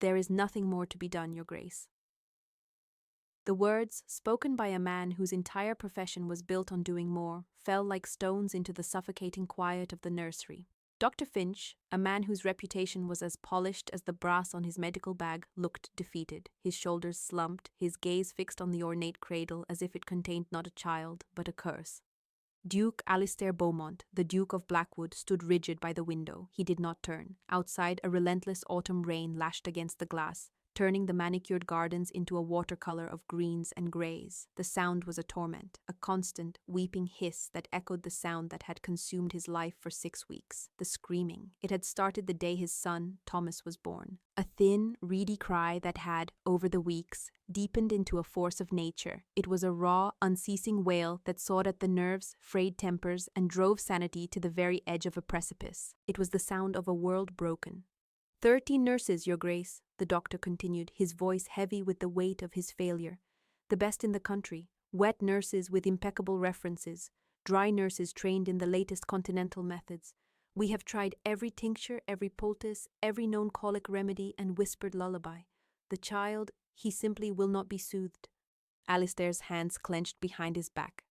"There is nothing more to be done, Your Grace." The words, spoken by a man whose entire profession was built on doing more, fell like stones into the suffocating quiet of the nursery. Dr. Finch, a man whose reputation was as polished as the brass on his medical bag, looked defeated, his shoulders slumped, his gaze fixed on the ornate cradle as if it contained not a child, but a curse. Duke Alistair Beaumont, the Duke of Blackwood, stood rigid by the window. He did not turn. Outside, a relentless autumn rain lashed against the glass, turning the manicured gardens into a watercolor of greens and greys. The sound was a torment, a constant, weeping hiss that echoed the sound that had consumed his life for 6 weeks. The screaming. It had started the day his son, Thomas, was born. A thin, reedy cry that had, over the weeks, deepened into a force of nature. It was a raw, unceasing wail that sawed at the nerves, frayed tempers, and drove sanity to the very edge of a precipice. It was the sound of a world broken. 13 nurses, Your Grace, the doctor continued, his voice heavy with the weight of his failure. The best in the country, wet nurses with impeccable references, dry nurses trained in the latest continental methods. We have tried every tincture, every poultice, every known colic remedy and whispered lullaby. The child, he simply will not be soothed. Alistair's hands clenched behind his back.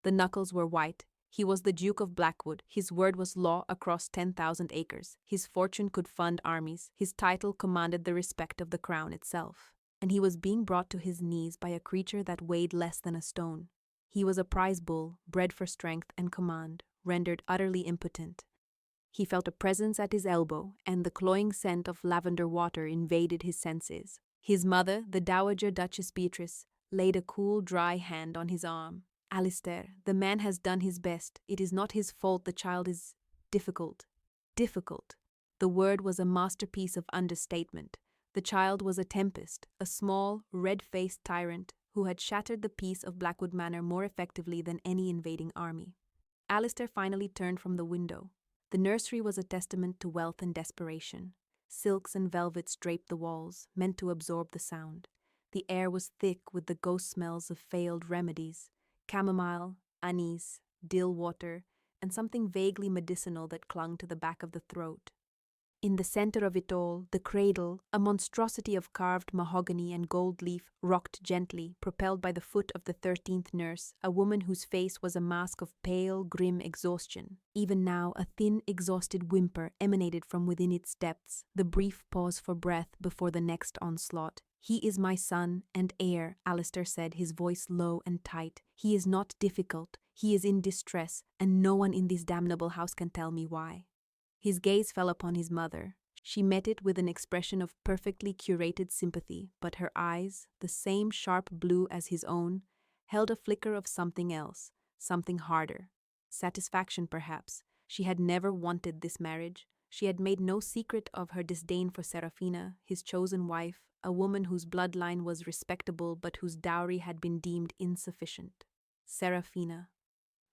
The knuckles were white. He was the Duke of Blackwood. His word was law across 10,000 acres. His fortune could fund armies. His title commanded the respect of the crown itself. And he was being brought to his knees by a creature that weighed less than a stone. He was a prize bull, bred for strength and command, rendered utterly impotent. He felt a presence at his elbow, and the cloying scent of lavender water invaded his senses. His mother, the Dowager Duchess Beatrice, laid a cool, dry hand on his arm. "Alistair, the man has done his best. It is not his fault the child is difficult." Difficult. The word was a masterpiece of understatement. The child was a tempest, a small, red-faced tyrant who had shattered the peace of Blackwood Manor more effectively than any invading army. Alistair finally turned from the window. The nursery was a testament to wealth and desperation. Silks and velvets draped the walls, meant to absorb the sound. The air was thick with the ghost smells of failed remedies. Chamomile, anise, dill water, and something vaguely medicinal that clung to the back of the throat. In the center of it all, the cradle, a monstrosity of carved mahogany and gold leaf, rocked gently, propelled by the foot of the 13th nurse, a woman whose face was a mask of pale, grim exhaustion. Even now, a thin, exhausted whimper emanated from within its depths, the brief pause for breath before the next onslaught. "He is my son and heir," Alistair said, his voice low and tight. "He is not difficult. He is in distress, and no one in this damnable house can tell me why." His gaze fell upon his mother. She met it with an expression of perfectly curated sympathy, but her eyes, the same sharp blue as his own, held a flicker of something else, something harder. Satisfaction, perhaps. She had never wanted this marriage. She had made no secret of her disdain for Serafina, his chosen wife, a woman whose bloodline was respectable but whose dowry had been deemed insufficient. Serafina.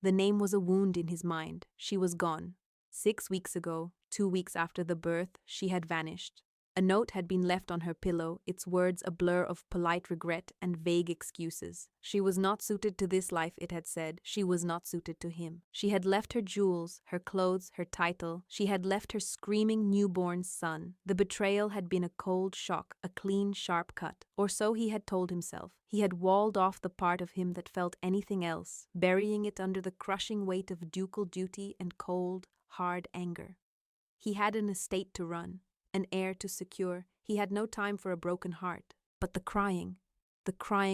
The name was a wound in his mind. She was gone. 6 weeks ago, 2 weeks after the birth, she had vanished. A note had been left on her pillow, its words a blur of polite regret and vague excuses. She was not suited to this life, it had said. She was not suited to him. She had left her jewels, her clothes, her title. She had left her screaming newborn son. The betrayal had been a cold shock, a clean, sharp cut. Or so he had told himself. He had walled off the part of him that felt anything else, burying it under the crushing weight of ducal duty and cold, hard anger. He had an estate to run, an heir to secure. He had no time for a broken heart. But the crying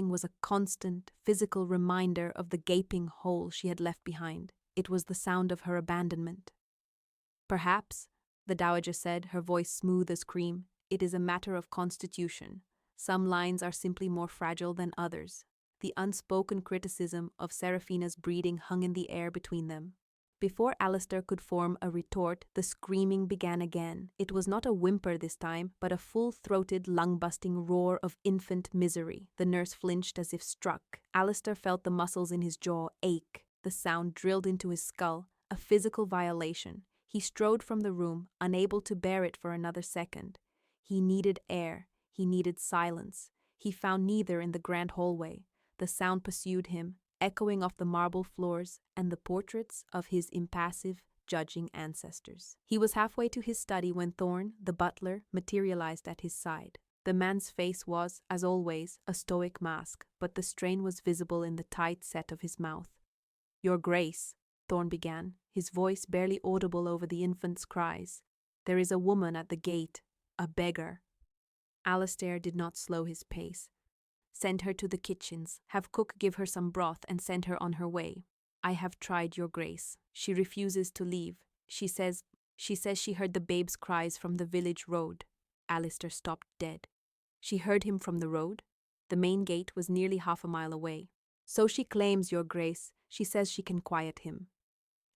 was a constant, physical reminder of the gaping hole she had left behind. It was the sound of her abandonment. "Perhaps," the dowager said, her voice smooth as cream, "it is a matter of constitution. Some lines are simply more fragile than others." The unspoken criticism of Serafina's breeding hung in the air between them. Before Alistair could form a retort, the screaming began again. It was not a whimper this time, but a full-throated, lung-busting roar of infant misery. The nurse flinched as if struck. Alistair felt the muscles in his jaw ache. The sound drilled into his skull, a physical violation. He strode from the room, unable to bear it for another second. He needed air. He needed silence. He found neither in the grand hallway. The sound pursued him, echoing off the marble floors and the portraits of his impassive, judging ancestors. He was halfway to his study when Thorne, the butler, materialized at his side. The man's face was, as always, a stoic mask, but the strain was visible in the tight set of his mouth. "Your Grace," Thorne began, his voice barely audible over the infant's cries. "There is a woman at the gate, a beggar." Alistair did not slow his pace. "Send her to the kitchens, have cook give her some broth and send her on her way. I have tried, Your Grace. She refuses to leave. She says she heard the babe's cries from the village road." Alistair stopped dead. She heard him from the road? The main gate was nearly half a mile away. "So she claims, Your Grace. She says she can quiet him."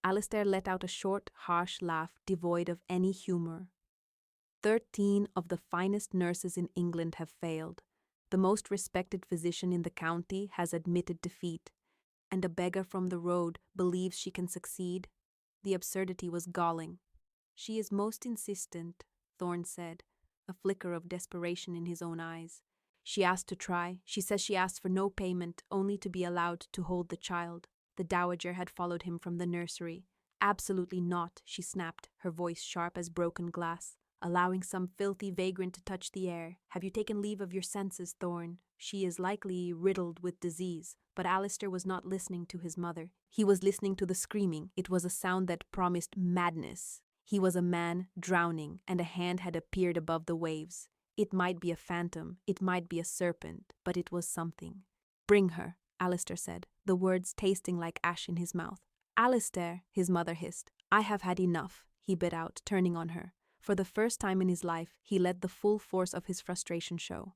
Alistair let out a short, harsh laugh devoid of any humour. 13 of the finest nurses in England have failed. The most respected physician in the county has admitted defeat. And a beggar from the road believes she can succeed? The absurdity was galling. "She is most insistent," Thorne said, a flicker of desperation in his own eyes. "She asked to try. She says she asked for no payment, only to be allowed to hold the child." The dowager had followed him from the nursery. "Absolutely not," she snapped, her voice sharp as broken glass. "Allowing some filthy vagrant to touch the air. Have you taken leave of your senses, Thorne? She is likely riddled with disease." But Alistair was not listening to his mother. He was listening to the screaming. It was a sound that promised madness. He was a man drowning, and a hand had appeared above the waves. It might be a phantom, it might be a serpent, but it was something. "Bring her," Alistair said, the words tasting like ash in his mouth. "Alistair," his mother hissed. "I have had enough," he bit out, turning on her. For the first time in his life, he let the full force of his frustration show.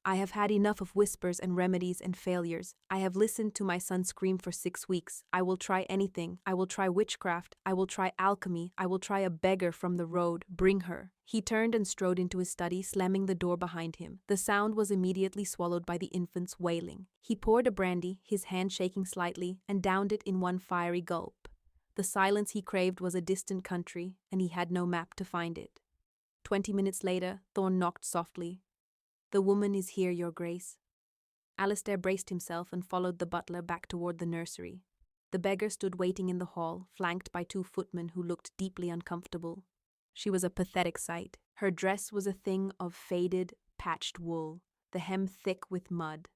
"I have had enough of whispers and remedies and failures. I have listened to my son scream for 6 weeks. I will try anything. I will try witchcraft. I will try alchemy. I will try a beggar from the road. Bring her." He turned and strode into his study, slamming the door behind him. The sound was immediately swallowed by the infant's wailing. He poured a brandy, his hand shaking slightly, and downed it in one fiery gulp. The silence he craved was a distant country, and he had no map to find it. 20 minutes later, Thorne knocked softly. "The woman is here, Your Grace." Alistair braced himself and followed the butler back toward the nursery. The beggar stood waiting in the hall, flanked by 2 footmen who looked deeply uncomfortable. She was a pathetic sight. Her dress was a thing of faded, patched wool, the hem thick with mud.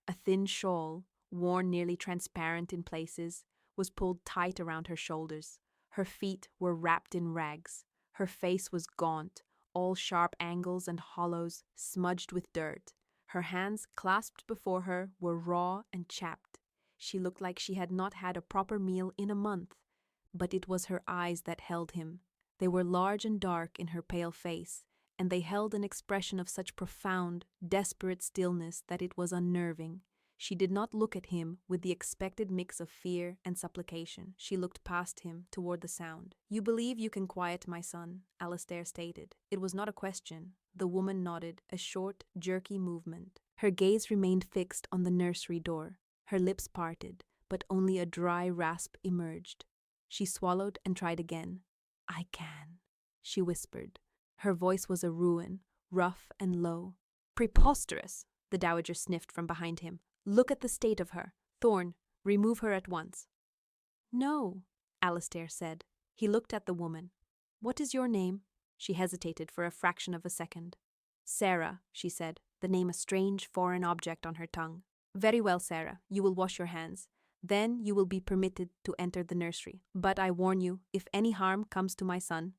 A thin shawl, worn nearly transparent in places, was pulled tight around her shoulders. Her feet were wrapped in rags. Her face was gaunt, all sharp angles and hollows, smudged with dirt. Her hands, clasped before her, were raw and chapped. She looked like she had not had a proper meal in a month. But it was her eyes that held him. They were large and dark in her pale face, and they held an expression of such profound, desperate stillness that it was unnerving. She did not look at him with the expected mix of fear and supplication. She looked past him, toward the sound. "You believe you can quiet my son," Alistair stated. It was not a question. The woman nodded, a short, jerky movement. Her gaze remained fixed on the nursery door. Her lips parted, but only a dry rasp emerged. She swallowed and tried again. "I can," she whispered. Her voice was a ruin, rough and low. "Preposterous!" the dowager sniffed from behind him. "Look at the state of her. Thorne, remove her at once." "No," Alistair said. He looked at the woman. "What is your name?" She hesitated for a fraction of a second. "Sarah," she said, the name a strange foreign object on her tongue. "Very well, Sarah, you will wash your hands. Then you will be permitted to enter the nursery. But I warn you, if any harm comes to my son—"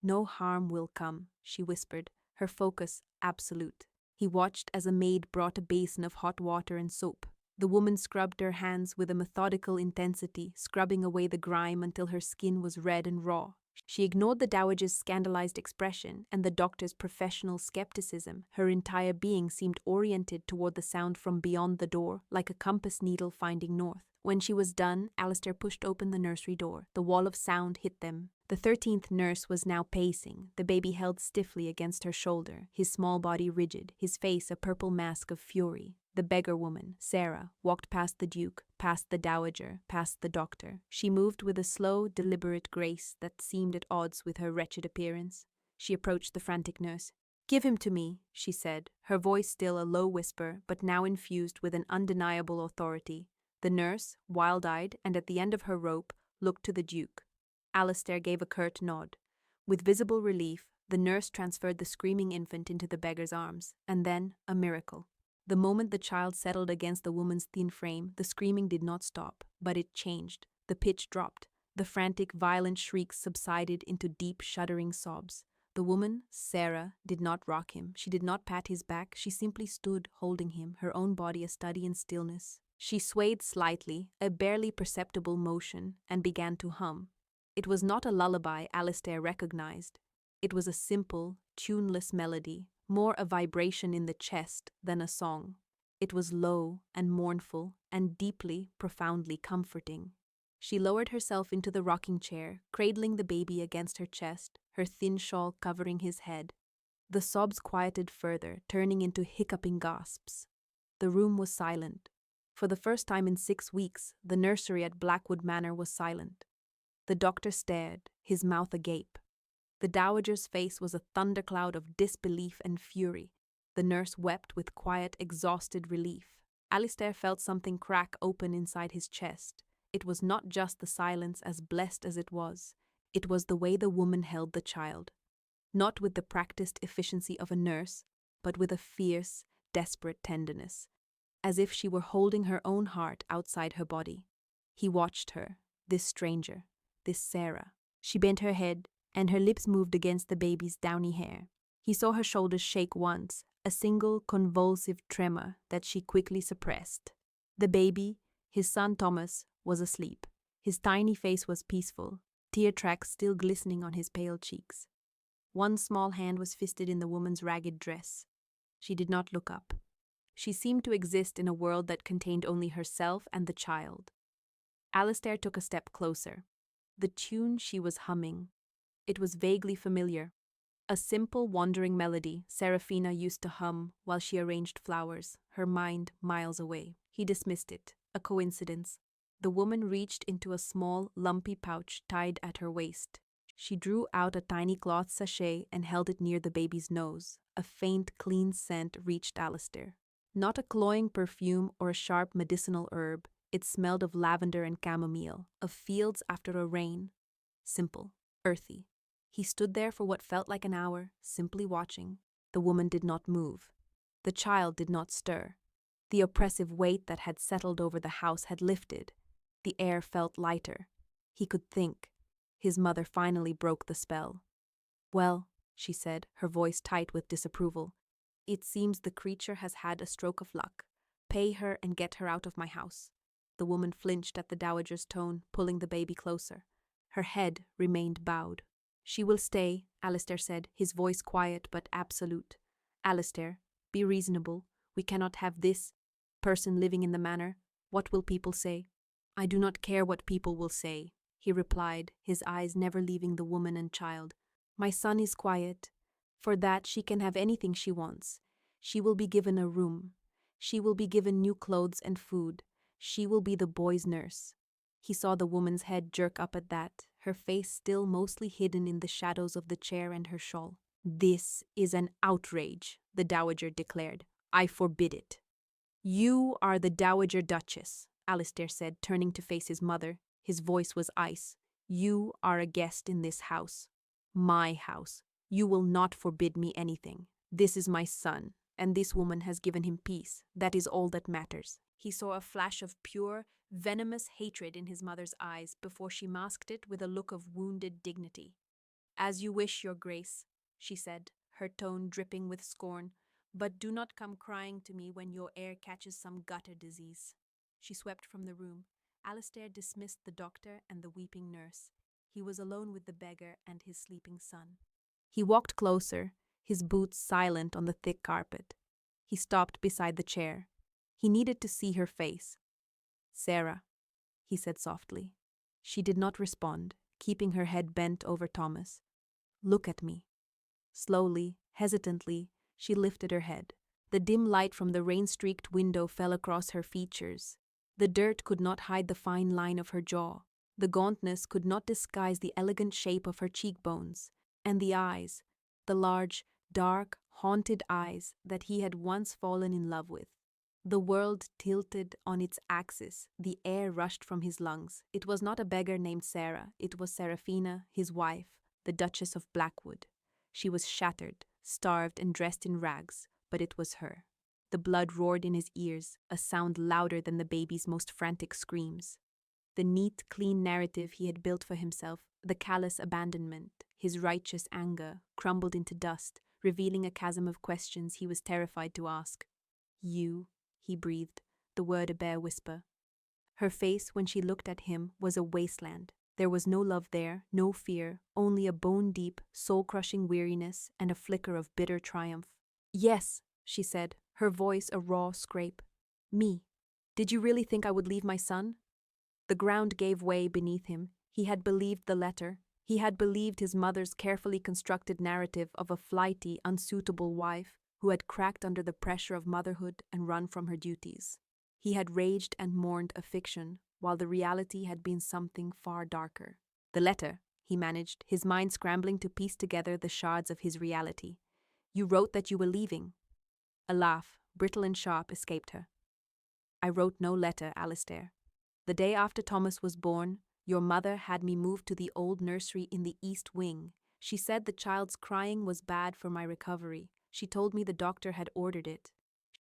"No harm will come," she whispered, her focus absolute. He watched as a maid brought a basin of hot water and soap. The woman scrubbed her hands with a methodical intensity, scrubbing away the grime until her skin was red and raw. She ignored the dowager's scandalized expression and the doctor's professional skepticism. Her entire being seemed oriented toward the sound from beyond the door, like a compass needle finding north. When she was done, Alistair pushed open the nursery door. The wall of sound hit them. The 13th nurse was now pacing, the baby held stiffly against her shoulder, his small body rigid, his face a purple mask of fury. The beggar woman, Sarah, walked past the Duke, past the dowager, past the doctor. She moved with a slow, deliberate grace that seemed at odds with her wretched appearance. She approached the frantic nurse. "Give him to me," she said, her voice still a low whisper, but now infused with an undeniable authority. The nurse, wild-eyed and at the end of her rope, looked to the Duke. Alistair gave a curt nod. With visible relief, The nurse transferred the screaming infant into the beggar's arms, and then, a miracle. The moment the child settled against the woman's thin frame, the screaming did not stop, but it changed. The pitch dropped. The frantic, violent shrieks subsided into deep, shuddering sobs. The woman, Sarah, did not rock him. She did not pat his back. She simply stood, holding him, her own body a study in stillness. She swayed slightly, a barely perceptible motion, and began to hum. It was not a lullaby Alistair recognized. It was a simple, tuneless melody, more a vibration in the chest than a song. It was low and mournful and deeply, profoundly comforting. She lowered herself into the rocking chair, cradling the baby against her chest, her thin shawl covering his head. The sobs quieted further, turning into hiccuping gasps. The room was silent. For the first time in 6 weeks, the nursery at Blackwood Manor was silent. The doctor stared, his mouth agape. The dowager's face was a thundercloud of disbelief and fury. The nurse wept with quiet, exhausted relief. Alistair felt something crack open inside his chest. It was not just the silence, as blessed as it was. It was the way the woman held the child. Not with the practiced efficiency of a nurse, but with a fierce, desperate tenderness, as if she were holding her own heart outside her body. He watched her, this stranger, this Sarah. She bent her head, and her lips moved against the baby's downy hair. He saw her shoulders shake once, a single convulsive tremor that she quickly suppressed. The baby, his son Thomas, was asleep. His tiny face was peaceful, tear tracks still glistening on his pale cheeks. One small hand was fisted in the woman's ragged dress. She did not look up. She seemed to exist in a world that contained only herself and the child. Alistair took a step closer. The tune she was humming. It was vaguely familiar. A simple, wandering melody Serafina used to hum while she arranged flowers, her mind miles away. He dismissed it. A coincidence. The woman reached into a small, lumpy pouch tied at her waist. She drew out a tiny cloth sachet and held it near the baby's nose. A faint, clean scent reached Alistair. Not a cloying perfume or a sharp medicinal herb. It smelled of lavender and chamomile, of fields after a rain. Simple, earthy. He stood there for what felt like an hour, simply watching. The woman did not move. The child did not stir. The oppressive weight that had settled over the house had lifted. The air felt lighter. He could think. His mother finally broke the spell. "Well," she said, her voice tight with disapproval, "it seems the creature has had a stroke of luck. Pay her and get her out of my house." The woman flinched at the dowager's tone, pulling the baby closer. Her head remained bowed. "She will stay," Alistair said, his voice quiet but absolute. "Alistair, be reasonable. We cannot have this person living in the manor. What will people say?" "I do not care what people will say," he replied, his eyes never leaving the woman and child. "My son is quiet. For that, she can have anything she wants. She will be given a room. She will be given new clothes and food. She will be the boy's nurse." He saw the woman's head jerk up at that, her face still mostly hidden in the shadows of the chair and her shawl. "This is an outrage," the dowager declared. "I forbid it." "You are the Dowager Duchess," Alistair said, turning to face his mother. His voice was ice. "You are a guest in this house. My house. You will not forbid me anything. This is my son, and this woman has given him peace. That is all that matters." He saw a flash of pure, venomous hatred in his mother's eyes before she masked it with a look of wounded dignity. "As you wish, Your Grace," she said, her tone dripping with scorn, "but do not come crying to me when your heir catches some gutter disease." She swept from the room. Alistair dismissed the doctor and the weeping nurse. He was alone with the beggar and his sleeping son. He walked closer, his boots silent on the thick carpet. He stopped beside the chair. He needed to see her face. "Sarah," he said softly. She did not respond, keeping her head bent over Thomas. "Look at me." Slowly, hesitantly, she lifted her head. The dim light from the rain-streaked window fell across her features. The dirt could not hide the fine line of her jaw. The gauntness could not disguise the elegant shape of her cheekbones. And the eyes, the large, dark, haunted eyes that he had once fallen in love with. The world tilted on its axis, the air rushed from his lungs. It was not a beggar named Sarah, it was Serafina, his wife, the Duchess of Blackwood. She was shattered, starved, and dressed in rags, but it was her. The blood roared in his ears, a sound louder than the baby's most frantic screams. The neat, clean narrative he had built for himself, the callous abandonment, his righteous anger, crumbled into dust, revealing a chasm of questions he was terrified to ask. You, he breathed, the word a bare whisper. Her face, when she looked at him, was a wasteland. There was no love there, no fear, only a bone-deep, soul-crushing weariness and a flicker of bitter triumph. Yes, she said, her voice a raw scrape. Me. Did you really think I would leave my son? The ground gave way beneath him. He had believed the letter. He had believed his mother's carefully constructed narrative of a flighty, unsuitable wife who had cracked under the pressure of motherhood and run from her duties. He had raged and mourned a fiction, while the reality had been something far darker. The letter, he managed, his mind scrambling to piece together the shards of his reality. You wrote that you were leaving. A laugh, brittle and sharp, escaped her. I wrote no letter, Alistair. The day after Thomas was born, your mother had me moved to the old nursery in the East Wing. She said the child's crying was bad for my recovery. She told me the doctor had ordered it.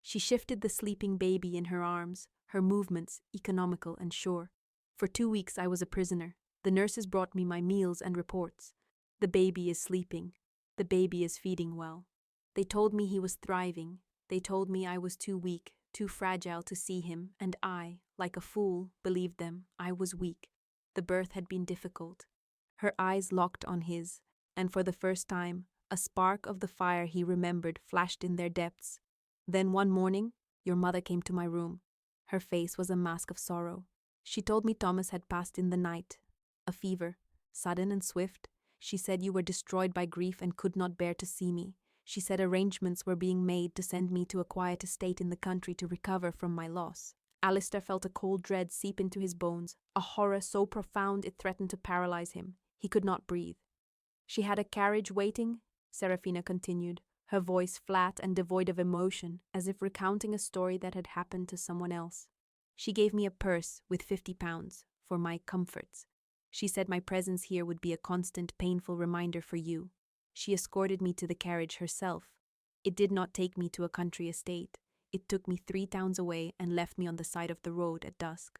She shifted the sleeping baby in her arms, her movements economical and sure. For 2 weeks I was a prisoner. The nurses brought me my meals and reports. The baby is sleeping. The baby is feeding well. They told me he was thriving. They told me I was too weak, too fragile to see him, and I, like a fool, believed them. I was weak. The birth had been difficult. Her eyes locked on his, and for the first time, a spark of the fire he remembered flashed in their depths. Then one morning, your mother came to my room. Her face was a mask of sorrow. She told me Thomas had passed in the night. A fever, sudden and swift. She said you were destroyed by grief and could not bear to see me. She said arrangements were being made to send me to a quiet estate in the country to recover from my loss. Alistair felt a cold dread seep into his bones, a horror so profound it threatened to paralyze him. He could not breathe. She had a carriage waiting, Serafina continued, her voice flat and devoid of emotion, as if recounting a story that had happened to someone else. She gave me a purse with £50 for my comforts. She said my presence here would be a constant, painful reminder for you. She escorted me to the carriage herself. It did not take me to a country estate. It took me 3 towns away and left me on the side of the road at dusk.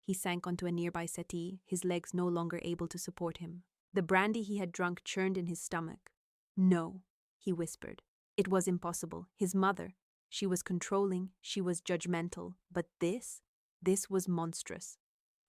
He sank onto a nearby settee, his legs no longer able to support him. The brandy he had drunk churned in his stomach. No, he whispered. It was impossible. His mother. She was controlling, she was judgmental, but this was monstrous.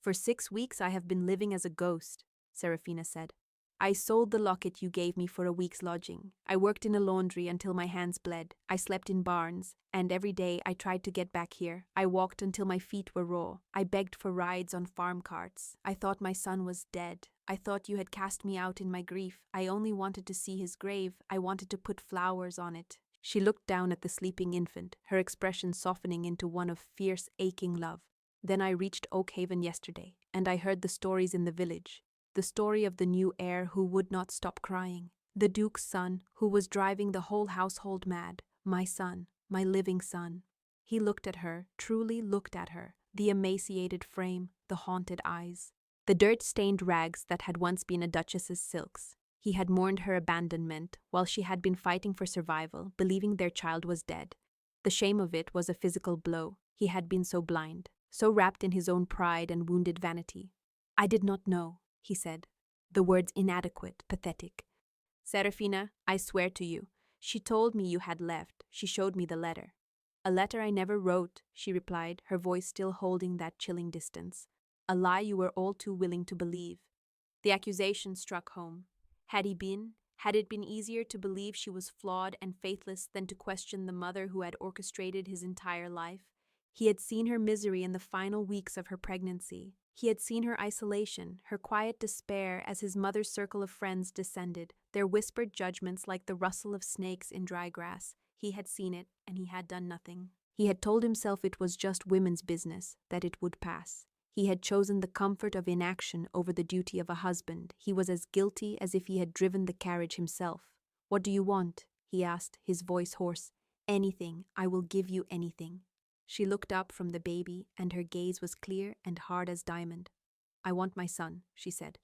For 6 weeks I have been living as a ghost, Serafina said. I sold the locket you gave me for a week's lodging. I worked in a laundry until my hands bled. I slept in barns, and every day I tried to get back here. I walked until my feet were raw. I begged for rides on farm carts. I thought my son was dead. I thought you had cast me out in my grief. I only wanted to see his grave. I wanted to put flowers on it. She looked down at the sleeping infant, her expression softening into one of fierce, aching love. Then I reached Oakhaven yesterday, and I heard the stories in the village. The story of the new heir who would not stop crying. The Duke's son who was driving the whole household mad. My son, my living son. He looked at her, truly looked at her. The emaciated frame, the haunted eyes. The dirt-stained rags that had once been a duchess's silks. He had mourned her abandonment while she had been fighting for survival, believing their child was dead. The shame of it was a physical blow. He had been so blind, so wrapped in his own pride and wounded vanity. I did not know, he said. The words inadequate, pathetic. Serafina, I swear to you, she told me you had left. She showed me the letter. A letter I never wrote, she replied, her voice still holding that chilling distance. A lie you were all too willing to believe. The accusation struck home. Had it been easier to believe she was flawed and faithless than to question the mother who had orchestrated his entire life? He had seen her misery in the final weeks of her pregnancy. He had seen her isolation, her quiet despair as his mother's circle of friends descended, their whispered judgments like the rustle of snakes in dry grass. He had seen it, and he had done nothing. He had told himself it was just women's business, that it would pass. He had chosen the comfort of inaction over the duty of a husband. He was as guilty as if he had driven the carriage himself. What do you want? He asked, his voice hoarse. Anything. I will give you anything. She looked up from the baby, and her gaze was clear and hard as diamond. I want my son, she said.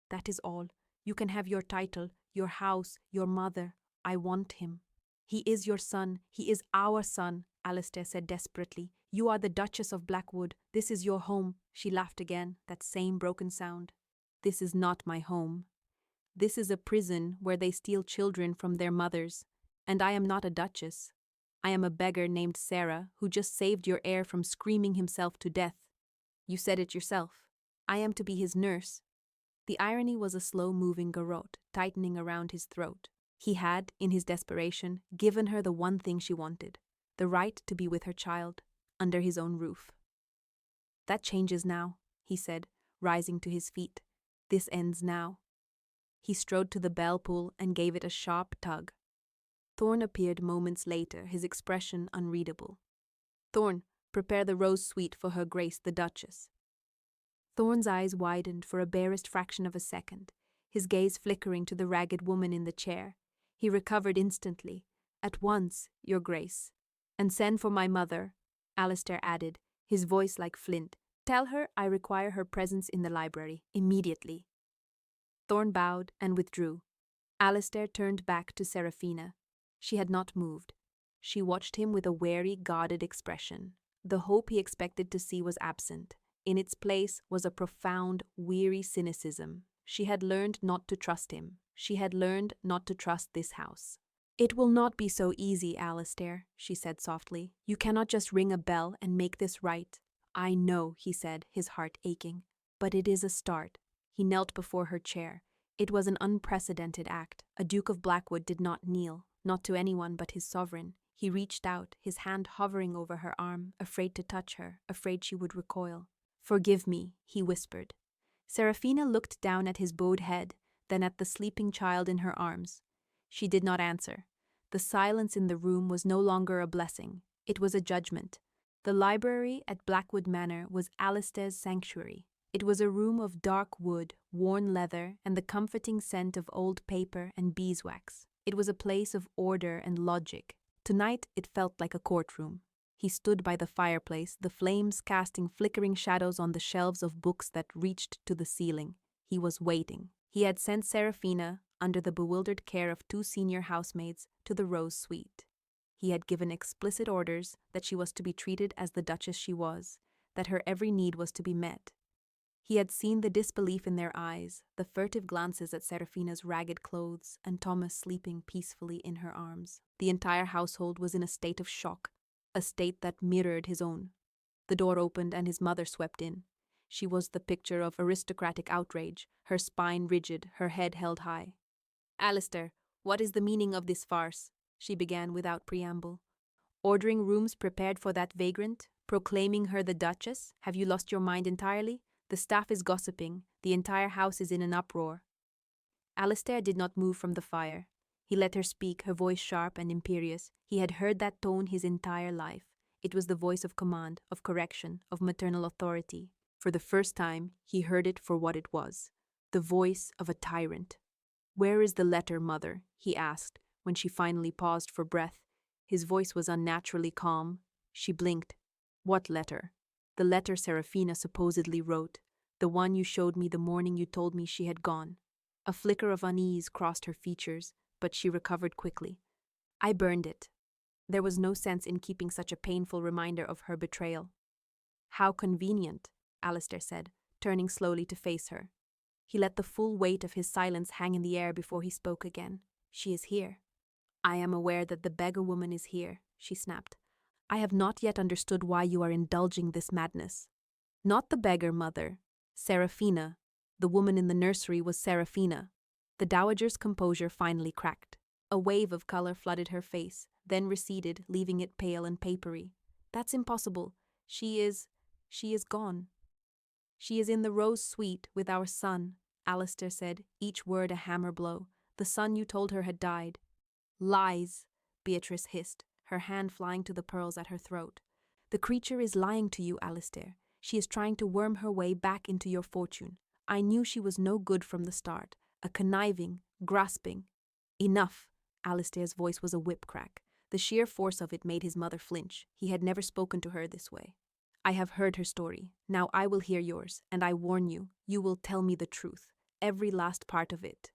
That is all. You can have your title, your house, your mother, I want him. He is your son. He is our son, Alistair said desperately. You are the Duchess of Blackwood. This is your home. She laughed again, that same broken sound. This is not my home. This is a prison where they steal children from their mothers. And I am not a duchess. I am a beggar named Sarah who just saved your heir from screaming himself to death. You said it yourself. I am to be his nurse. The irony was a slow-moving garrote tightening around his throat. He had, in his desperation, given her the one thing she wanted, the right to be with her child, under his own roof. That changes now, he said, rising to his feet. This ends now. He strode to the bell pull and gave it a sharp tug. Thorn appeared moments later, his expression unreadable. Thorn, prepare the rose sweet for her grace the Duchess. Thorn's eyes widened for a barest fraction of a second, his gaze flickering to the ragged woman in the chair. He recovered instantly. At once, your grace. And send for my mother, Alistair added, his voice like flint. Tell her I require her presence in the library, immediately. Thorn bowed and withdrew. Alistair turned back to Seraphina. She had not moved. She watched him with a wary, guarded expression. The hope he expected to see was absent. In its place was a profound, weary cynicism. She had learned not to trust him. She had learned not to trust this house. It will not be so easy, Alistair, she said softly. You cannot just ring a bell and make this right. I know, he said, his heart aching. But it is a start. He knelt before her chair. It was an unprecedented act. A Duke of Blackwood did not kneel, not to anyone but his sovereign. He reached out, his hand hovering over her arm, afraid to touch her, afraid she would recoil. Forgive me, he whispered. Seraphina looked down at his bowed head, then at the sleeping child in her arms. She did not answer. The silence in the room was no longer a blessing. It was a judgment. The library at Blackwood Manor was Alistair's sanctuary. It was a room of dark wood, worn leather, and the comforting scent of old paper and beeswax. It was a place of order and logic. Tonight it felt like a courtroom. He stood by the fireplace, the flames casting flickering shadows on the shelves of books that reached to the ceiling. He was waiting. He had sent Seraphina, under the bewildered care of 2 senior housemaids, to the Rose Suite. He had given explicit orders that she was to be treated as the Duchess she was, that her every need was to be met. He had seen the disbelief in their eyes, the furtive glances at Seraphina's ragged clothes, and Thomas sleeping peacefully in her arms. The entire household was in a state of shock, a state that mirrored his own. The door opened and his mother swept in. She was the picture of aristocratic outrage, her spine rigid, her head held high. Alistair, what is the meaning of this farce? She began without preamble. Ordering rooms prepared for that vagrant? Proclaiming her the Duchess? Have you lost your mind entirely? The staff is gossiping. The entire house is in an uproar. Alistair did not move from the fire. He let her speak, her voice sharp and imperious. He had heard that tone his entire life. It was the voice of command, of correction, of maternal authority. For the first time, he heard it for what it was. The voice of a tyrant. Where is the letter, Mother? He asked, when she finally paused for breath. His voice was unnaturally calm. She blinked. What letter? The letter Seraphina supposedly wrote. The one you showed me the morning you told me she had gone. A flicker of unease crossed her features, but she recovered quickly. I burned it. There was no sense in keeping such a painful reminder of her betrayal. How convenient, Alistair said, turning slowly to face her. He let the full weight of his silence hang in the air before he spoke again. She is here. I am aware that the beggar woman is here, she snapped. I have not yet understood why you are indulging this madness. Not the beggar, Mother. Seraphina. The woman in the nursery was Seraphina. The dowager's composure finally cracked. A wave of color flooded her face, then receded, leaving it pale and papery. That's impossible. She is gone. She is in the Rose Suite with our son, Alistair said, each word a hammer blow. The son you told her had died. Lies, Beatrice hissed, her hand flying to the pearls at her throat. The creature is lying to you, Alistair. She is trying to worm her way back into your fortune. I knew she was no good from the start. A conniving, grasping. Enough. Alistair's voice was a whip crack. The sheer force of it made his mother flinch. He had never spoken to her this way. I have heard her story. Now I will hear yours, and I warn you, you will tell me the truth. Every last part of it.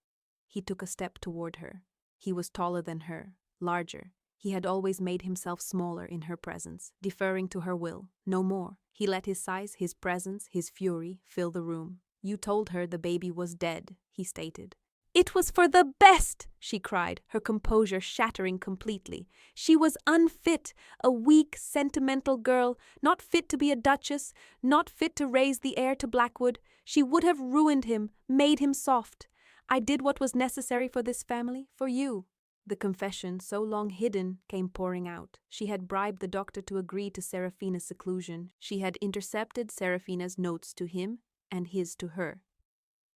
He took a step toward her. He was taller than her, larger. He had always made himself smaller in her presence, deferring to her will, no more. He let his size, his presence, his fury fill the room. You told her the baby was dead, he stated. It was for the best, she cried, her composure shattering completely. She was unfit, a weak, sentimental girl, not fit to be a duchess, not fit to raise the heir to Blackwood. She would have ruined him, made him soft. I did what was necessary for this family, for you. The confession, so long hidden, came pouring out. She had bribed the doctor to agree to Serafina's seclusion. She had intercepted Serafina's notes to him and his to her.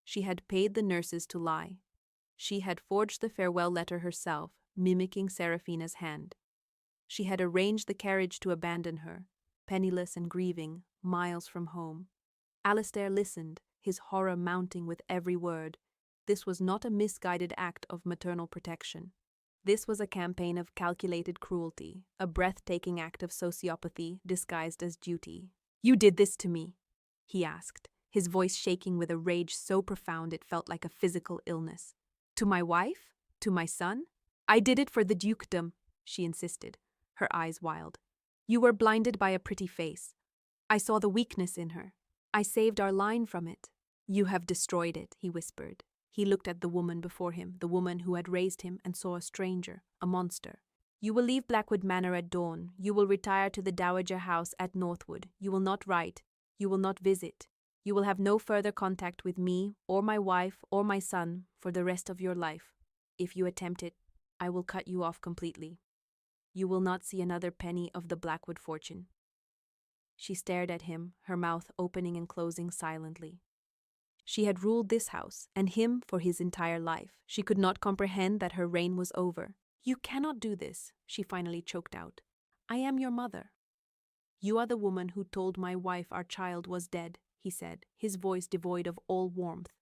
She had paid the nurses to lie. She had forged the farewell letter herself, mimicking Serafina's hand. She had arranged the carriage to abandon her, penniless and grieving, miles from home. Alistair listened, his horror mounting with every word. This was not a misguided act of maternal protection. This was a campaign of calculated cruelty, a breathtaking act of sociopathy disguised as duty. You did this to me, he asked, his voice shaking with a rage so profound it felt like a physical illness. To my wife? To my son? I did it for the dukedom, she insisted, her eyes wild. You were blinded by a pretty face. I saw the weakness in her. I saved our line from it. You have destroyed it, he whispered. He looked at the woman before him, the woman who had raised him, and saw a stranger, a monster. You will leave Blackwood Manor at dawn. You will retire to the Dowager House at Northwood. You will not write. You will not visit. You will have no further contact with me, or my wife, or my son, for the rest of your life. If you attempt it, I will cut you off completely. You will not see another penny of the Blackwood fortune. She stared at him, her mouth opening and closing silently. She had ruled this house, and him for his entire life. She could not comprehend that her reign was over. You cannot do this, she finally choked out. I am your mother. You are the woman who told my wife our child was dead, he said, his voice devoid of all warmth.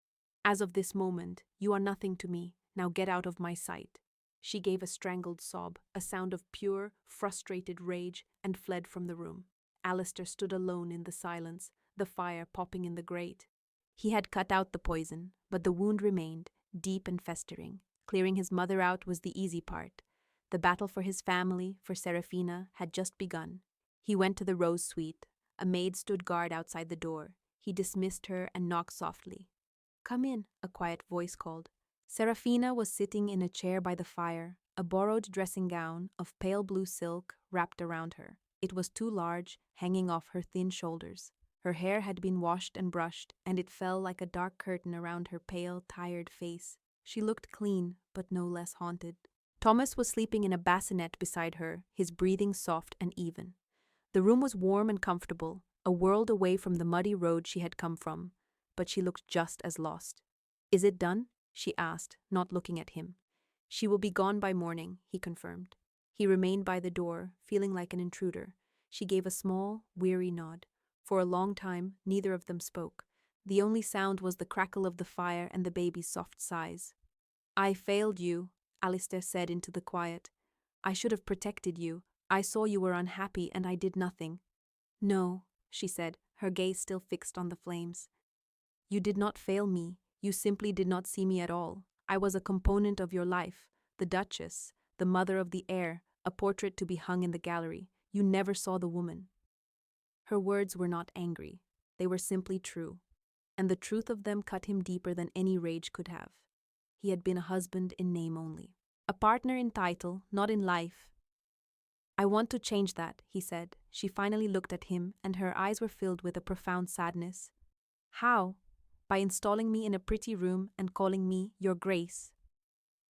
As of this moment, you are nothing to me. Now get out of my sight. She gave a strangled sob, a sound of pure, frustrated rage, and fled from the room. Alistair stood alone in the silence, the fire popping in the grate. He had cut out the poison, but the wound remained, deep and festering. Clearing his mother out was the easy part. The battle for his family, for Serafina, had just begun. He went to the rose suite. A maid stood guard outside the door. He dismissed her and knocked softly. Come in, a quiet voice called. Serafina was sitting in a chair by the fire, a borrowed dressing gown of pale blue silk wrapped around her. It was too large, hanging off her thin shoulders. Her hair had been washed and brushed, and it fell like a dark curtain around her pale, tired face. She looked clean, but no less haunted. Thomas was sleeping in a bassinet beside her, his breathing soft and even. The room was warm and comfortable, a world away from the muddy road she had come from, but she looked just as lost. Is it done? She asked, not looking at him. She will be gone by morning, he confirmed. He remained by the door, feeling like an intruder. She gave a small, weary nod. For a long time, neither of them spoke. The only sound was the crackle of the fire and the baby's soft sighs. I failed you, Alistair said into the quiet. I should have protected you. I saw you were unhappy and I did nothing. No, she said, her gaze still fixed on the flames. You did not fail me. You simply did not see me at all. I was a component of your life, the Duchess, the mother of the heir, a portrait to be hung in the gallery. You never saw the woman. Her words were not angry. They were simply true, and the truth of them cut him deeper than any rage could have. He had been a husband in name only, a partner in title, not in life. I want to change that, he said. She finally looked at him, and her eyes were filled with a profound sadness. How? By installing me in a pretty room and calling me your Grace.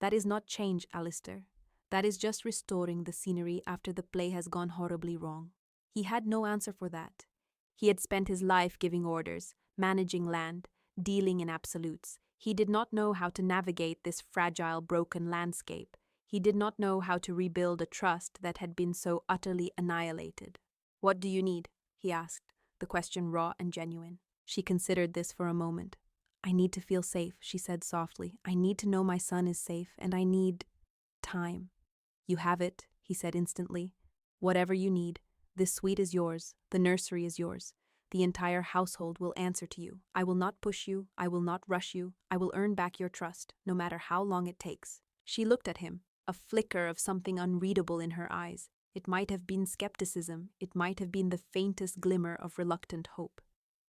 That is not change, Alistair. That is just restoring the scenery after the play has gone horribly wrong. He had no answer for that. He had spent his life giving orders, managing land, dealing in absolutes. He did not know how to navigate this fragile, broken landscape. He did not know how to rebuild a trust that had been so utterly annihilated. What do you need? He asked, the question raw and genuine. She considered this for a moment. I need to feel safe, she said softly. I need to know my son is safe, and I need time. You have it, he said instantly. Whatever you need. This suite is yours. The nursery is yours. The entire household will answer to you. I will not push you. I will not rush you. I will earn back your trust, no matter how long it takes. She looked at him, a flicker of something unreadable in her eyes. It might have been skepticism, it might have been the faintest glimmer of reluctant hope.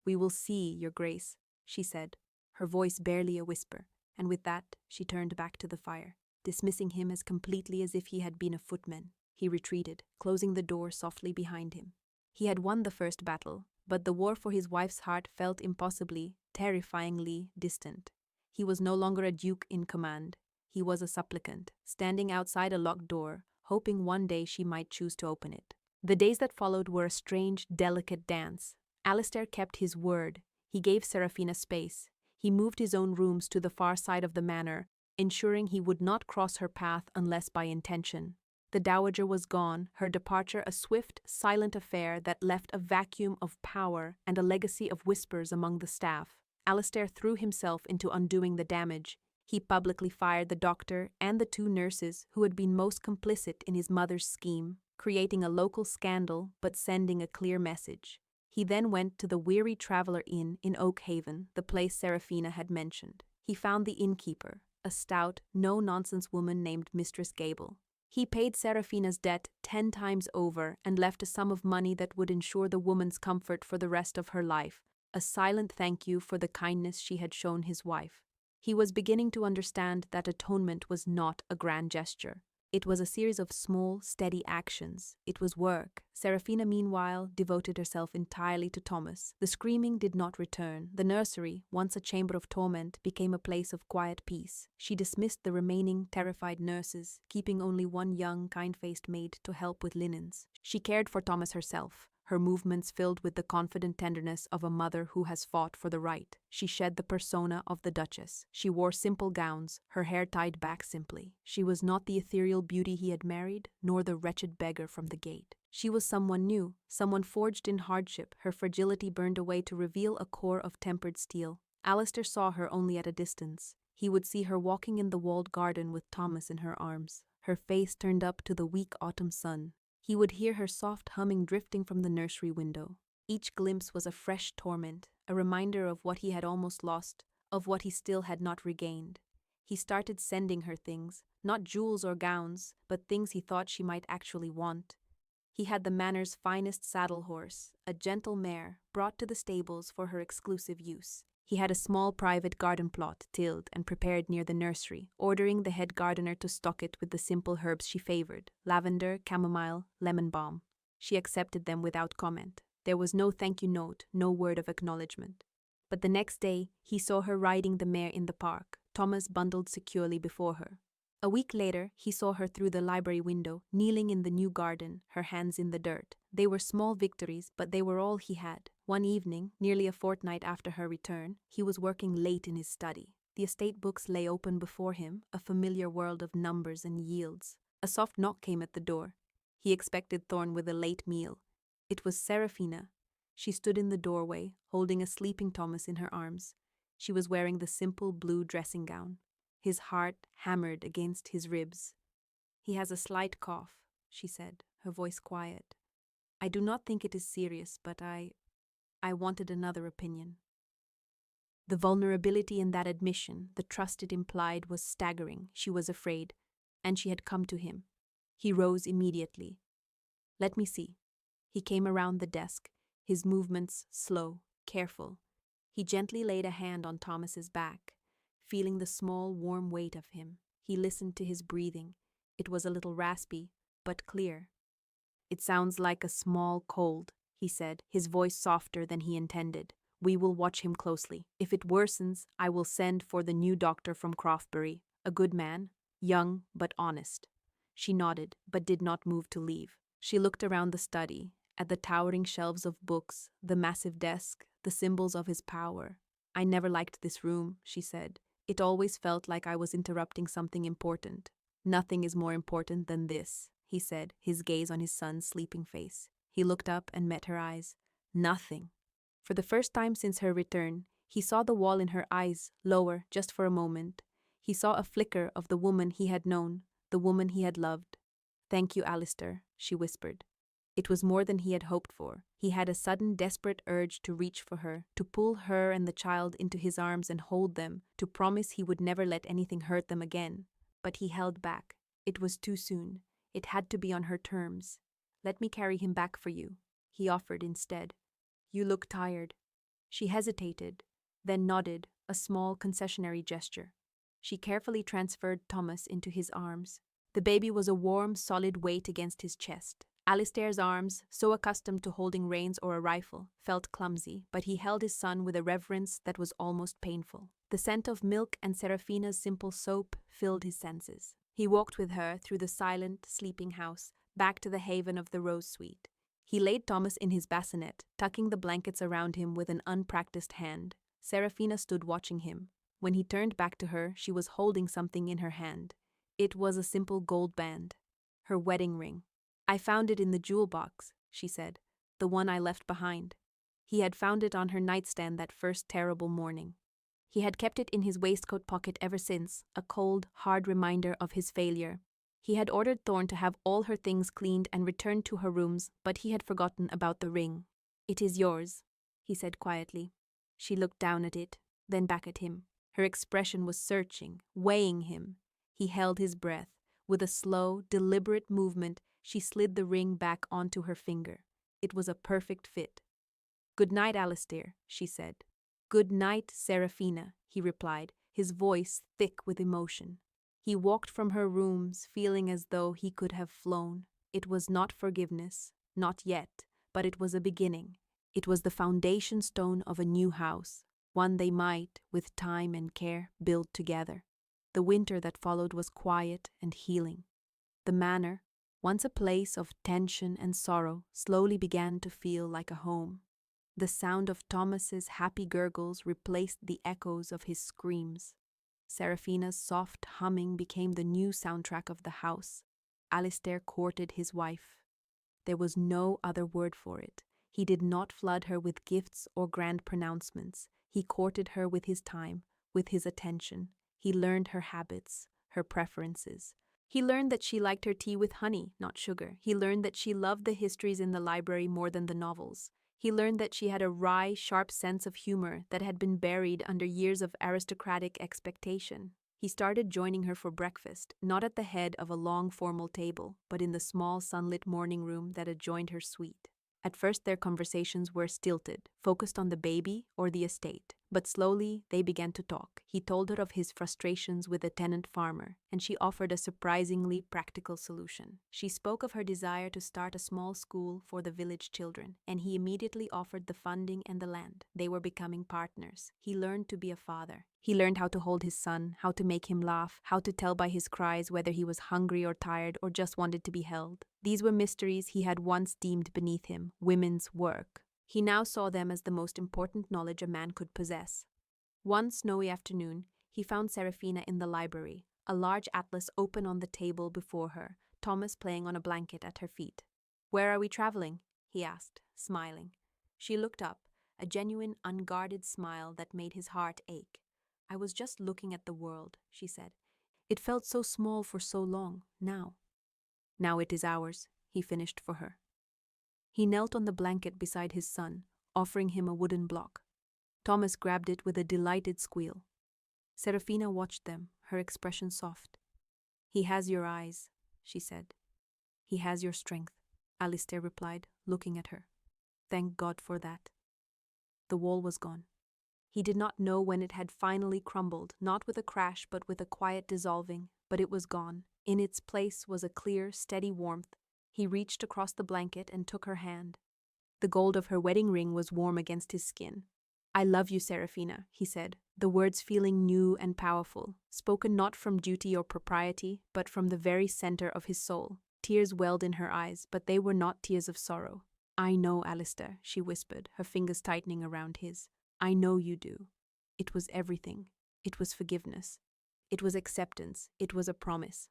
"We will see, Your Grace," she said, her voice barely a whisper, and with that she turned back to the fire. Dismissing him as completely as if he had been a footman, he retreated, closing the door softly behind him. He had won the first battle, but the war for his wife's heart felt impossibly, terrifyingly distant. He was no longer a duke in command. He was a supplicant, standing outside a locked door, hoping one day she might choose to open it. The days that followed were a strange, delicate dance. Alistair kept his word. He gave Seraphina space. He moved his own rooms to the far side of the manor, ensuring he would not cross her path unless by intention. The dowager was gone, her departure a swift, silent affair that left a vacuum of power and a legacy of whispers among the staff. Alistair threw himself into undoing the damage. He publicly fired the doctor and the 2 nurses who had been most complicit in his mother's scheme, creating a local scandal but sending a clear message. He then went to the Weary Traveller Inn in Oak Haven, the place Seraphina had mentioned. He found the innkeeper, a stout, no-nonsense woman named Mistress Gable. He paid Seraphina's debt 10 times over and left a sum of money that would ensure the woman's comfort for the rest of her life, a silent thank you for the kindness she had shown his wife. He was beginning to understand that atonement was not a grand gesture. It was a series of small, steady actions. It was work. Seraphina, meanwhile, devoted herself entirely to Thomas. The screaming did not return. The nursery, once a chamber of torment, became a place of quiet peace. She dismissed the remaining terrified nurses, keeping only one young, kind-faced maid to help with linens. She cared for Thomas herself, her movements filled with the confident tenderness of a mother who has fought for the right. She shed the persona of the Duchess. She wore simple gowns, her hair tied back simply. She was not the ethereal beauty he had married, nor the wretched beggar from the gate. She was someone new, someone forged in hardship, her fragility burned away to reveal a core of tempered steel. Alistair saw her only at a distance. He would see her walking in the walled garden with Thomas in her arms, her face turned up to the weak autumn sun. He would hear her soft humming drifting from the nursery window. Each glimpse was a fresh torment, a reminder of what he had almost lost, of what he still had not regained. He started sending her things, not jewels or gowns, but things he thought she might actually want. He had the manor's finest saddle horse, a gentle mare, brought to the stables for her exclusive use. He had a small private garden plot tilled and prepared near the nursery, ordering the head gardener to stock it with the simple herbs she favored: lavender, chamomile, lemon balm. She accepted them without comment. There was no thank you note, no word of acknowledgement. But the next day, he saw her riding the mare in the park, Thomas bundled securely before her. A week later, he saw her through the library window, kneeling in the new garden, her hands in the dirt. They were small victories, but they were all he had. One evening, nearly a fortnight after her return, he was working late in his study. The estate books lay open before him, a familiar world of numbers and yields. A soft knock came at the door. He expected Thorne with a late meal. It was Seraphina. She stood in the doorway, holding a sleeping Thomas in her arms. She was wearing the simple blue dressing gown. His heart hammered against his ribs. "He has a slight cough," she said, her voice quiet. "I do not think it is serious, but I wanted another opinion." The vulnerability in that admission, the trust it implied, was staggering. She was afraid, and she had come to him. He rose immediately. "Let me see." He came around the desk, his movements slow, careful. He gently laid a hand on Thomas's back, feeling the small, warm weight of him. He listened to his breathing. It was a little raspy, but clear. "It sounds like a small cold," he said, his voice softer than he intended. "We will watch him closely. If it worsens, I will send for the new doctor from Crofbury, a good man, young but honest." She nodded, but did not move to leave. She looked around the study, at the towering shelves of books, the massive desk, the symbols of his power. "I never liked this room," she said. "It always felt like I was interrupting something important." "Nothing is more important than this," he said, his gaze on his son's sleeping face. He looked up and met her eyes. "Nothing." For the first time since her return, he saw the wall in her eyes lower just for a moment. He saw a flicker of the woman he had known, the woman he had loved. "Thank you, Alistair," she whispered. It was more than he had hoped for. He had a sudden desperate urge to reach for her, to pull her and the child into his arms and hold them, to promise he would never let anything hurt them again. But he held back. It was too soon. It had to be on her terms. "Let me carry him back for you," he offered instead. "You look tired." She hesitated, then nodded, a small concessionary gesture. She carefully transferred Thomas into his arms. The baby was a warm, solid weight against his chest. Alistair's arms, so accustomed to holding reins or a rifle, felt clumsy, but he held his son with a reverence that was almost painful. The scent of milk and Seraphina's simple soap filled his senses. He walked with her through the silent, sleeping house, back to the haven of the Rose Suite. He laid Thomas in his bassinet, tucking the blankets around him with an unpracticed hand. Seraphina stood watching him. When he turned back to her, she was holding something in her hand. It was a simple gold band. Her wedding ring. "I found it in the jewel box," she said, "the one I left behind." He had found it on her nightstand that first terrible morning. He had kept it in his waistcoat pocket ever since, a cold, hard reminder of his failure. He had ordered Thorne to have all her things cleaned and returned to her rooms, but he had forgotten about the ring. "It is yours," he said quietly. She looked down at it, then back at him. Her expression was searching, weighing him. He held his breath. With a slow, deliberate movement, she slid the ring back onto her finger. It was a perfect fit. "Good night, Alistair," she said. "Good night, Seraphina," he replied, his voice thick with emotion. He walked from her rooms, feeling as though he could have flown. It was not forgiveness, not yet, but it was a beginning. It was the foundation stone of a new house, one they might, with time and care, build together. The winter that followed was quiet and healing. The manor, once a place of tension and sorrow, slowly began to feel like a home. The sound of Thomas's happy gurgles replaced the echoes of his screams. Seraphina's soft humming became the new soundtrack of the house. Alistair courted his wife. There was no other word for it. He did not flood her with gifts or grand pronouncements. He courted her with his time, with his attention. He learned her habits, her preferences. He learned that she liked her tea with honey, not sugar. He learned that she loved the histories in the library more than the novels. He learned that she had a wry, sharp sense of humor that had been buried under years of aristocratic expectation. He started joining her for breakfast, not at the head of a long formal table, but in the small sunlit morning room that adjoined her suite. At first their conversations were stilted, focused on the baby or the estate. But slowly they began to talk. He told her of his frustrations with a tenant farmer, and she offered a surprisingly practical solution. She spoke of her desire to start a small school for the village children, and he immediately offered the funding and the land. They were becoming partners. He learned to be a father. He learned how to hold his son, how to make him laugh, how to tell by his cries whether he was hungry or tired or just wanted to be held. These were mysteries he had once deemed beneath him, women's work. He now saw them as the most important knowledge a man could possess. One snowy afternoon, he found Seraphina in the library, a large atlas open on the table before her, Thomas playing on a blanket at her feet. "Where are we traveling?" he asked, smiling. She looked up, a genuine, unguarded smile that made his heart ache. "I was just looking at the world," she said. "It felt so small for so long, now." "Now it is ours," he finished for her. He knelt on the blanket beside his son, offering him a wooden block. Thomas grabbed it with a delighted squeal. Seraphina watched them, her expression soft. "He has your eyes," she said. "He has your strength," Alistair replied, looking at her. "Thank God for that." The wall was gone. He did not know when it had finally crumbled, not with a crash but with a quiet dissolving, but it was gone. In its place was a clear, steady warmth. He reached across the blanket and took her hand. The gold of her wedding ring was warm against his skin. "I love you, Seraphina," he said, the words feeling new and powerful, spoken not from duty or propriety, but from the very center of his soul. Tears welled in her eyes, but they were not tears of sorrow. "I know, Alistair," she whispered, her fingers tightening around his. "I know you do." It was everything. It was forgiveness. It was acceptance. It was a promise.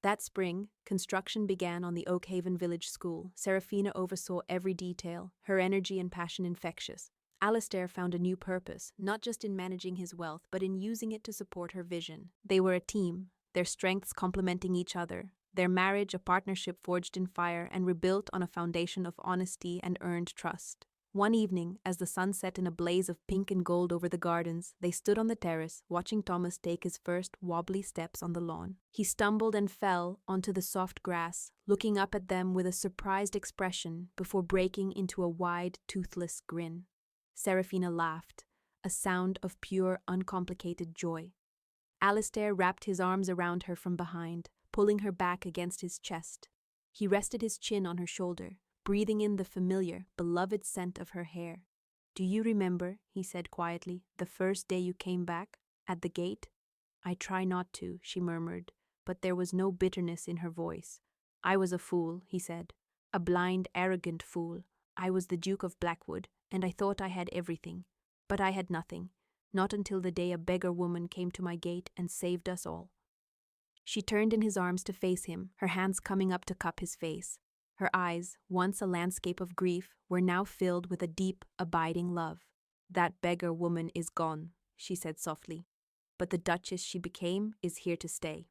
That spring, construction began on the Oakhaven Village School. Seraphina oversaw every detail, her energy and passion infectious. Alistair found a new purpose, not just in managing his wealth, but in using it to support her vision. They were a team, their strengths complementing each other, their marriage a partnership forged in fire and rebuilt on a foundation of honesty and earned trust. One evening, as the sun set in a blaze of pink and gold over the gardens, they stood on the terrace, watching Thomas take his first wobbly steps on the lawn. He stumbled and fell onto the soft grass, looking up at them with a surprised expression before breaking into a wide, toothless grin. Serafina laughed, a sound of pure, uncomplicated joy. Alistair wrapped his arms around her from behind, pulling her back against his chest. He rested his chin on her shoulder, breathing in the familiar, beloved scent of her hair. "Do you remember," he said quietly, "the first day you came back, at the gate?" "I try not to," she murmured, but there was no bitterness in her voice. "I was a fool," he said. "A blind, arrogant fool. I was the Duke of Blackwood, and I thought I had everything. But I had nothing, not until the day a beggar woman came to my gate and saved us all." She turned in his arms to face him, her hands coming up to cup his face. Her eyes, once a landscape of grief, were now filled with a deep, abiding love. "That beggar woman is gone," she said softly. "But the Duchess she became is here to stay."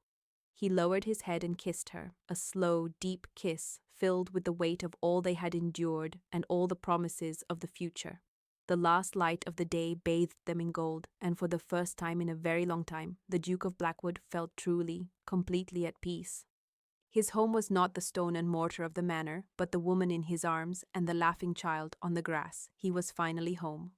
He lowered his head and kissed her, a slow, deep kiss filled with the weight of all they had endured and all the promises of the future. The last light of the day bathed them in gold, and for the first time in a very long time, the Duke of Blackwood felt truly, completely at peace. His home was not the stone and mortar of the manor, but the woman in his arms and the laughing child on the grass. He was finally home.